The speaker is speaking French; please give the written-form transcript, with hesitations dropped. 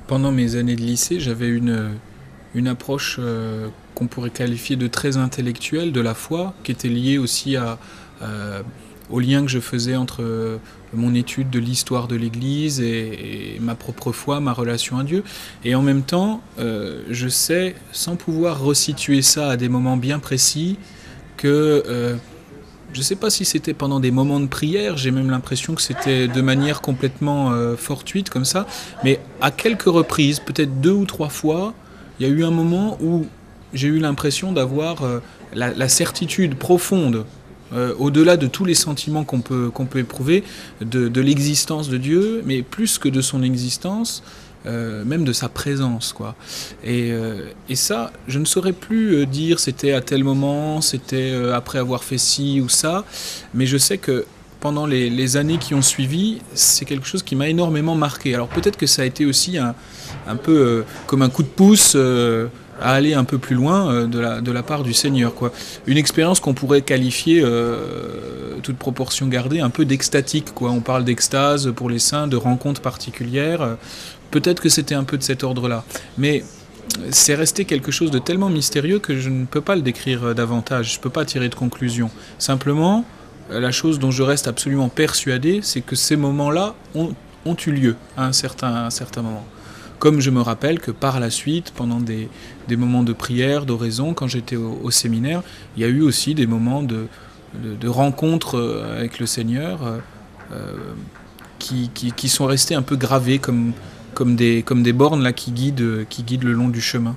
Pendant mes années de lycée, j'avais une approche qu'on pourrait qualifier de très intellectuelle de la foi, qui était liée aussi euh, au lien que je faisais entre mon étude de l'histoire de l'Église et ma propre foi, ma relation à Dieu. Et en même temps, je sais, sans pouvoir resituer ça à des moments bien précis, que je ne sais pas si c'était pendant des moments de prière, j'ai même l'impression que c'était de manière complètement fortuite comme ça, mais à quelques reprises, peut-être 2 ou 3 fois, il y a eu un moment où j'ai eu l'impression d'avoir la certitude profonde, au-delà de tous les sentiments qu'on peut éprouver, de l'existence de Dieu, mais plus que de son existence, même de sa présence, quoi. Et ça, je ne saurais plus dire c'était à tel moment, c'était après avoir fait ci ou ça, mais je sais que pendant les années qui ont suivi, c'est quelque chose qui m'a énormément marqué. Alors peut-être que ça a été aussi un peu comme un coup de pouce à aller un peu plus loin de la part du Seigneur, quoi. Une expérience qu'on pourrait qualifier, toute proportion gardée, un peu d'extatique, quoi. On parle d'extase pour les saints, de rencontres particulières. Peut-être que c'était un peu de cet ordre-là. Mais c'est resté quelque chose de tellement mystérieux que je ne peux pas le décrire davantage. Je ne peux pas tirer de conclusion. Simplement, la chose dont je reste absolument persuadé, c'est que ces moments-là ont eu lieu à un certain moment. Comme je me rappelle que par la suite, pendant des moments de prière, d'oraison, quand j'étais au séminaire, il y a eu aussi des moments de rencontre avec le Seigneur qui sont restés un peu gravés comme des bornes là, qui guident le long du chemin.